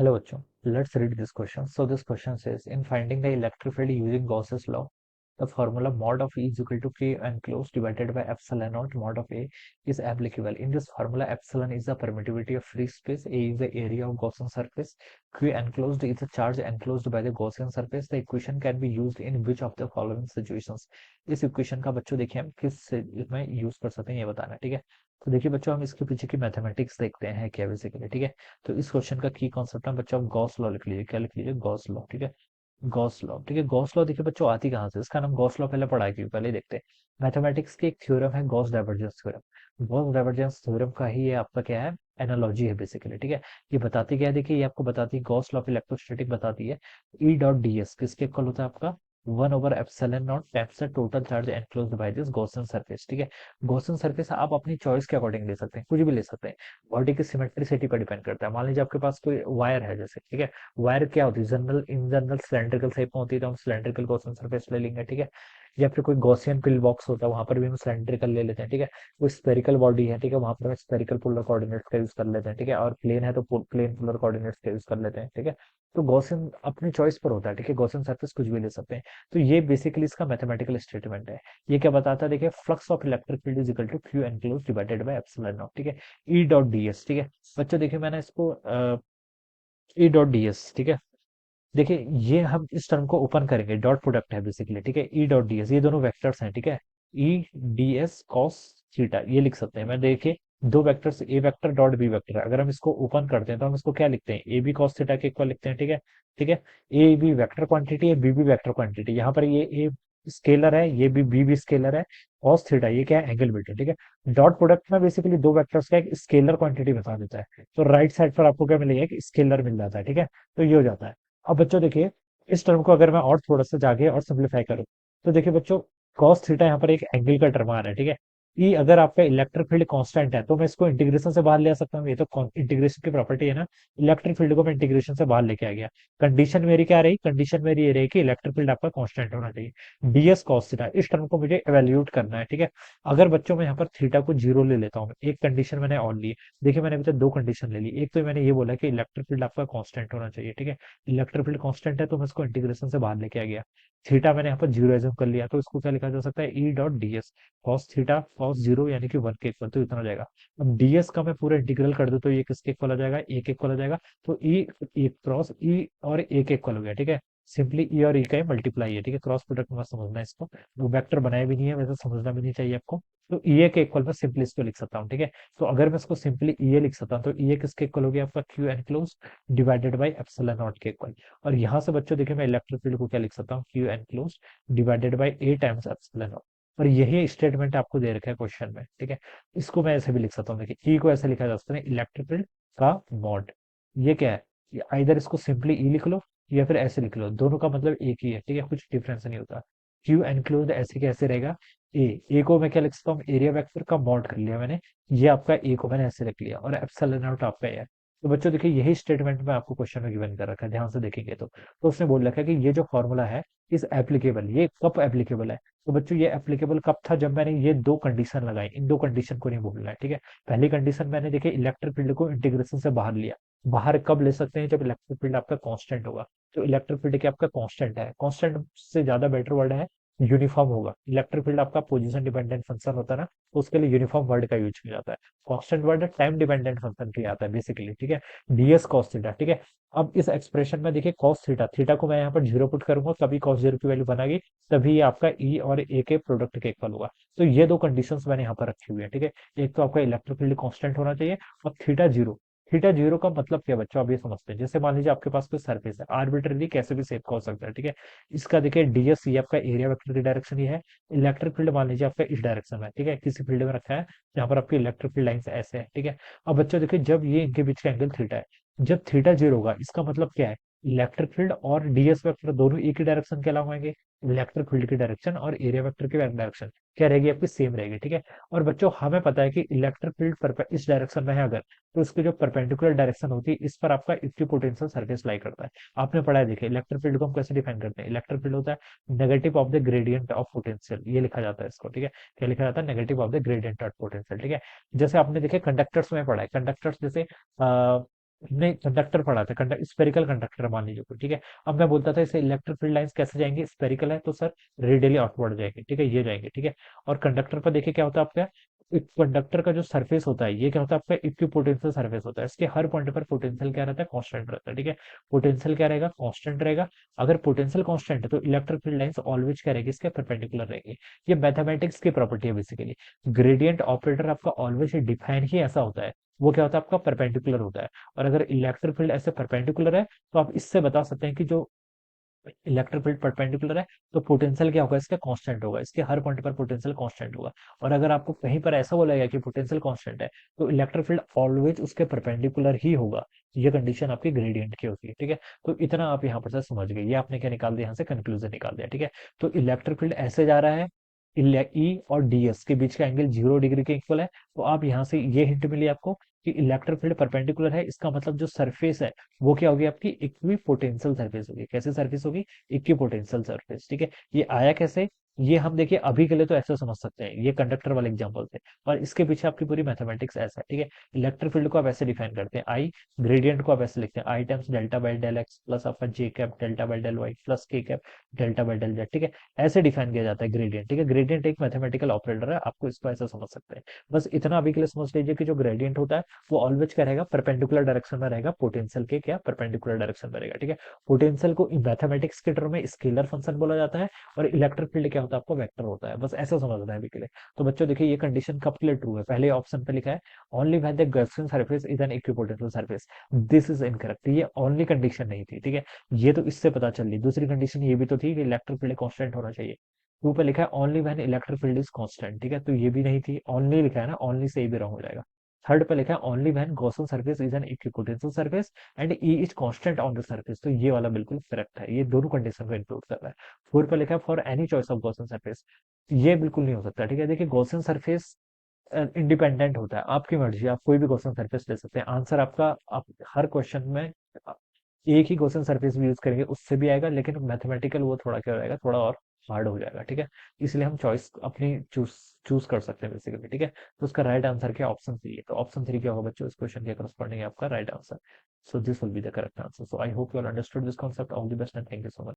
Hello, Bachcho. Let's read this question. So this question says, in finding the electric field using Gauss's law, the formula mod of E is equal to K enclosed divided by epsilon naught mod of A is applicable. In this formula, epsilon is the permittivity of free space, A is the area of Gaussian surface, Q enclosed is the charge enclosed by the Gaussian surface. The equation can be used in which of the following situations? इस equation का बच्चों देखिए हम किस में use कर सकते हैं ये बताना है, ठीक है। तो देखिए बच्चों हम इसके पीछे की मैथमेटिक्स देखते हैं क्या बेसिकली, ठीक है। तो इस क्वेश्चन का की कॉन्सेप्ट है बच्चों, आप गॉस लॉ लिख लीजिए। क्या लिख लीजिए? गॉस लॉ, ठीक है। गॉस लॉ, ठीक है। गॉस लॉ देखिए बच्चों आती कहाँ से? इसका नाम गॉस लॉ पहले पढ़ा है क्यों, पहले ही देखते हैं। मैथमेटिक्स की एक थ्योरम है Gauss divergence theorem. Gauss divergence theorem का ही ये आपका क्या है, एनालॉजी है बेसिकली, ठीक है। ये बताती क्या है, देखिए ये आपको बताती है, गॉस लॉ ऑफ इलेक्ट्रोस्टैटिक बताती है ई डॉट डी एस किसके इक्वल होता है आपका, 1/एप्सिलॉन naught times the total charge enclosed by this Gaussian surface, ठीक है। गॉसियन सरफेस आप अपनी चॉइस के अकॉर्डिंग ले सकते हैं, कुछ भी ले सकते हैं। बॉडी की सिमेट्रिसिटी पर डिपेंड करता है। मान लीजिए आपके पास कोई वायर है जैसे, ठीक है। वायर क्या होती है, general in general cylindrical shape में होती है, तो हम सिलेंड्रिकल गॉसियन सरफेस ले लेंगे, ठीक है। या फिर कोई गॉसियन पिल बॉक्स होता है, वहां पर भी हम सिलेंड्रिकल ले लेते हैं, ठीक है। कोई स्पेरिकल बॉडी है, ठीक है, वहां पर हम स्पेरिकल पोलर कोऑर्डिनेट्स का यूज कर लेते हैं, ठीक है। और प्लेन है तो प्लेन पोलर कोऑर्डिनेट्स का यूज कर लेते हैं, ठीक है। तो गॉसियन अपनी चॉइस पर होता है, ठीक है। गॉसियन सरफेस कुछ भी ले सकते हैं। तो ये बेसिकली इसका मैथमेटिकल स्टेटमेंट है। ये क्या बताता है, देखिए flux of electric field is equal to Q enclosed divided by epsilon naught, ठीक है। ई डॉट डी एस, ठीक है। बच्चों देखिए मैंने इसको ई डॉट डी एस, ठीक है। देखिए ये हम इस टर्म को ओपन करेंगे, डॉट प्रोडक्ट है बेसिकली, ठीक है। ई डॉट डी एस, ये दोनों वेक्टर्स हैं, ठीक है। E D S cos theta ये लिख सकते हैं। मैं देखिए दो वेक्टर्स, ए वेक्टर डॉट बी वेक्टर है, अगर हम इसको ओपन करते हैं तो हम इसको क्या लिखते हैं, ए बी कॉस थीटा के इक्वल लिखते हैं, ठीक है। ठीक है। ए बी वेक्टर क्वांटिटी है, बी बी वेक्टर क्वांटिटी, यहाँ पर ये ए स्केलर है, ये बी बी स्केलर है। कॉस थीटा ये क्या है, एंगल बीटा, ठीक है। डॉट प्रोडक्ट में बेसिकली दो वेक्टर्स का एक स्केलर क्वांटिटी बता देता है, तो राइट साइड पर आपको क्या मिलेगा, एक स्केलर मिल जाता है, ठीक है। तो ये हो जाता है। अब बच्चों देखिए इस टर्म को अगर मैं और थोड़ा सा जाके और सिंप्लीफाई करूं, तो देखिए बच्चों cos थीटा यहाँ पर एक एंगल का टर्म आ रहा है, ठीक है। ई अगर आपका इलेक्ट्रिक फील्ड कांस्टेंट है तो मैं इसको इंटीग्रेशन से बाहर ले आ सकता हूँ, ये तो इंटीग्रेशन की प्रॉपर्टी है ना। इलेक्ट्रिक फील्ड को मैं इंटीग्रेशन से बाहर लेके आ गया। कंडीशन मेरी क्या रही, कंडीशन मेरी ये रही कि इलेक्ट्रिक फील्ड आपका कांस्टेंट होना चाहिए। डीएस cos थीटा, इस टर्म को मुझे एवेल्यूट करना है, ठीक है। अगर बच्चों में यहाँ पर थीटा को जीरो ले लेता हूँ, एक कंडीशन मैंने और ली। देखिए मैंने अभी तक दो कंडीशन ले ली। एक तो मैंने ये बोला कि इलेक्ट्रिक फील्ड आपका कांस्टेंट होना चाहिए, ठीक है। इलेक्ट्रिक फील्ड कांस्टेंट है तो मैं इसको इंटीग्रेशन से बाहर लेके आ गया। थीटा मैंने यहाँ पर जीरो एज्यूम कर लिया, तो इसको क्या लिखा जा सकता है, E dot D S cos theta cos zero यानी कि 1 के इक्वल, तो इतना हो जाएगा। अब डीएस का मैं पूरा इंटीग्रल कर दूं तो ये किसके इक्वल आ जाएगा, ए के इक्वल आ जाएगा। तो ई ई क्रॉस ई और ए के इक्वल हो गया, ठीक है। सिंपली ई और ई का मल्टीप्लाई है, ठीक है। क्रॉस प्रोडक्ट में समझना है इसको, वो वेक्टर बनाया भी नहीं है वैसे, समझना भी नहीं चाहिए आपको। तो ई ए के इक्वल में सिंपली इसको लिख सकता हूँ, ठीक है। तो अगर मैं इसको सिंपली ई ए लिख सकता हूँ तो ई ए किसके इक्वल हो गया आपका, Q enclosed divided by epsilon not के इक्वल। और यहाँ से बच्चों देखिए मैं इलेक्ट्रिक फील्ड को क्या लिख सकता हूँ, Q enclosed divided by A times epsilon not. और यही स्टेटमेंट आपको दे रखा है क्वेश्चन में, ठीक है। इसको मैं ऐसे भी लिख सकता हूँ, देखिए ई को ऐसे लिखा जा सकता है, इलेक्ट्रिक फील्ड का मॉड। ये क्या है, इधर इसको सिंपली ई लिख लो या फिर ऐसे लिख लो, दोनों का मतलब एक ही है, ठीक है, कुछ डिफरेंस नहीं होता। क्यू एनक्लोज ऐसे कैसे रहेगा, ए ए को मैं क्या लिख सकता हूँ, एरिया वेक्टर का मॉड कर लिया मैंने। ये आपका ए को मैंने ऐसे रख लिया और एप्सिलॉन नॉट आपका है। तो बच्चों देखिए यही स्टेटमेंट में आपको क्वेश्चन में गिवन कर रखा है, ध्यान से देखेंगे तो उसने बोल रखा है कि ये जो फॉर्मूला है इस एप्लीकेबल, ये कब एप्लीकेबल है। तो बच्चों ये एप्लीकेबल कब था, जब मैंने ये दो कंडीशन लगाई, इन दो कंडीशन को नहीं भूलना है, ठीक है। पहली कंडीशन मैंने देखिए इलेक्ट्रिक फील्ड को इंटीग्रेशन से बाहर लिया। बाहर कब ले सकते हैं, जब इलेक्ट्रिक फील्ड आपका कांस्टेंट होगा। तो इलेक्ट्रिक फील्ड क्या आपका कांस्टेंट है, कांस्टेंट से ज्यादा बेटर वर्ड है यूनिफॉर्म होगा। इलेक्ट्रिक फील्ड आपका पोजीशन डिपेंडेंट फंक्शन होता है ना, तो उसके लिए यूनिफॉर्म वर्ड का यूज किया जाता है। Constant word time dependent function किया जाता है बेसिकली, ठीक है। डीएस कॉस थीटा, ठीक है। अब इस एक्सप्रेशन में देखिए कॉस थीटा, थीटा को मैं यहाँ पर जीरो पुट करूंगा तभी कॉस जीरो की वैल्यू बनेगी, तभी ये आपका ई और ए के प्रोडक्ट के इक्वल होगा। तो ये दो कंडीशंस मैंने यहाँ पर रखी हुई है, ठीक है। एक तो आपका इलेक्ट्रिक फील्ड कांस्टेंट होना चाहिए, और थीटा जीरो। थीटा जीरो का मतलब क्या बच्चों, आप ये समझते हैं, जैसे मान लीजिए आपके पास कोई सरफेस है, आर्बिट्ररी कैसे भी शेप का हो सकता है, ठीक है। इसका देखिए डीएस ये आपका एरिया वेक्टर की डायरेक्शन ही है। इलेक्ट्रिक फील्ड मान लीजिए आपका इस डायरेक्शन में, ठीक है, किसी फील्ड में रखा है जहां पर आपकी इलेक्ट्रिक फील्ड लाइन्स ऐसे है, ठीक है। अब बच्चों देखिए जब ये इनके बीच का एंगल थीटा है, जब थीटा जीरो होगा इसका मतलब क्या है, इलेक्ट्रिक फील्ड और डीएस वेक्टर दोनों एक ही डायरेक्शन के अलावा होंगे। इलेक्ट्रिक फील्ड की डायरेक्शन और एरिया वेक्टर की डायरेक्शन क्या रहेगी आपकी, सेम रहेगी, ठीक है। और बच्चों हमें पता है कि इलेक्ट्रिक फील्ड इस डायरेक्शन में है अगर, तो उसकी जो परपेंडिकुलर डायरेक्शन होती है इस पर आपका इक्विपोटेंशियल सरफेस लाई करता है। आपने पढ़ा है, देखिए इलेक्ट्रिक फील्ड को हम कैसे डिफाइन करते हैं, इलेक्ट्रिक फील्ड होता है negative of the gradient of potential, ये लिखा जाता है इसको, ठीक है। क्या लिखा जाता है, negative of the gradient of potential, ठीक है। जैसे आपने देखे कंडक्टर्स में पढ़ा है, कंडक्टर्स जैसे हमने कंडक्टर पढ़ा था, कंडक्टर स्पेरिकल कंडक्टर मान लीजिए कोई, ठीक है। अब मैं बोलता था इसे इलेक्ट्रिक फील्ड लाइंस कैसे जाएंगे, स्पेरिकल है तो सर रेडियली आउटवर्ड जाएंगे, ठीक है, ये जाएंगे, ठीक है। और कंडक्टर पर देखिए क्या होता है आपका, एक कंडक्टर का जो सरफेस होता है ये क्या होता है आपका इक्विपोटेंशियल सरफेस होता है, इसके हर पॉइंट पर पोटेंशियल क्या रहता है, कांस्टेंट रहता है, ठीक है। पोटेंशियल क्या रहेगा, कांस्टेंट रहेगा। अगर पोटेंशियल कांस्टेंट है तो इलेक्ट्रिक फील्ड लाइंस ऑलवेज क्या रहेगी, इसके परपेंडिकुलर रहेगी। ये मैथमेटिक्स की प्रॉपर्टी है बेसिकली। ग्रेडियंट ऑपरेटर आपका ऑलवेज डिफाइन ही ऐसा होता है, वो क्या होता है आपका परपेंडिकुलर होता है। और अगर इलेक्ट्रिक फील्ड ऐसे परपेंडिकुलर है तो आप इससे बता सकते हैं कि जो इलेक्ट्रिक फील्ड परपेंडिकुलर है तो पोटेंशियल क्या होगा, इसका कांस्टेंट होगा, इसके हर पॉइंट पर पोटेंशियल कांस्टेंट होगा। और अगर आपको कहीं पर ऐसा बोला गया कि पोटेंशियल कांस्टेंट है तो इलेक्ट्रिक फील्ड ऑलवेज उसके परपेंडिकुलर ही होगा। ये कंडीशन आपकी ग्रेडियंट की होती है, ठीक है। तो इतना आप यहाँ पर से समझ गए, ये आपने क्या निकाल दिया यहाँ से, कंक्लूजन निकाल दिया, ठीक है। तो इलेक्ट्रिक फील्ड ऐसे जा रहा है, ई और डीएस के बीच का एंगल 0 डिग्री के इक्वल है। तो आप यहाँ से ये हिंट मिली आपको कि इलेक्ट्रिक फील्ड परपेंडिकुलर है, इसका मतलब जो सरफेस है वो क्या होगी आपकी, इक्वी पोटेंशियल सरफेस होगी। कैसे सरफेस होगी, इक्वी पोटेंशियल सरफेस, ठीक है। ये आया कैसे, ये हम देखिए अभी के लिए तो ऐसे समझ सकते हैं, ये कंडक्टर वाले एग्जांपल थे। और इसके पीछे आपकी पूरी मैथमेटिक्स ऐसा है, ठीक है। इलेक्ट्रिक फील्ड को आप ऐसे डिफाइन करते हैं, आई ग्रेडियंट को आप ऐसे लिखते हैं, I times delta by del x plus आपका J cap delta by del y plus K cap delta by del z, ठीक है। ऐसे डिफाइन किया जाता है ग्रेडियंट, ठीक है। ग्रेडियंट एक मैथमेटिकल ऑपरेटर है, आपको इसको ऐसा समझ सकते हैं। बस इतना अभी के लिए समझ लीजिए कि जो ग्रेडियंट होता है वो ऑलवेज क्या रहेगा, परपेंडिकुलर डायरेक्शन में रहेगा, पोटेंशियल के क्या परपेंडिकुलर डायरेक्शन में रहेगा, ठीक है। पोटेंशियल को मैथमेटिक्स के टर्म में स्केलर फंक्शन बोला जाता है, और इलेक्ट्रिक फील्ड क्या होता है आपको, वेक्टर होता है। बस ऐसा समझना है अभी के लिए। तो बच्चों देखिए ये कंडीशन कब के लिए ट्रू है, पहले ऑप्शन पे लिखा है only when the Gaussian surface is an equipotential surface. This is incorrect, ये ओनली कंडीशन नहीं थी, ठीक है। ये तो इससे पता चल रही, दूसरी कंडीशन ये भी तो थी कि इलेक्ट्रिक फील्ड कांस्टेंट होना चाहिए। टू पे लिखा है only when electric field is constant, ठीक है, तो ये भी नहीं थी, ओनली लिखा है ना, ओनली से ही भी रॉन्ग हो जाएगा। थर्ड पे लिखा है only when Gaussian surface is an equipotential surface and E is constant on the surface, तो ये वाला बिल्कुल करेक्ट है, ये दोनों कंडीशन को इंक्लूड कर रहा है। फोर पे लिखा है for any choice of Gaussian surface, ये बिल्कुल नहीं हो सकता, ठीक है। देखिए गॉसियन सरफेस इंडिपेंडेंट होता है, आपकी मर्जी, आप कोई भी क्वेश्चन सरफेस ले सकते हैं, आंसर आपका आप हर क्वेश्चन में एक ही क्वेश्चन सरफेस भी यूज करेंगे उससे भी आएगा, लेकिन मैथमेटिकल वो थोड़ा क्या हो जाएगा, थोड़ा और हार्ड हो जाएगा, ठीक है। इसलिए हम चॉइस अपनी चूज चूज कर सकते हैं बेसिकली, ठीक है। तो उसका राइट आंसर क्या, ऑप्शन 3 है। तो ऑप्शन 3 क्या होगा बच्चों, इस क्वेश्चन के करस्पॉन्डिंग आपका right answer. So this will be the correct answer. So I hope you all understood this concept. All the best and thank you so much.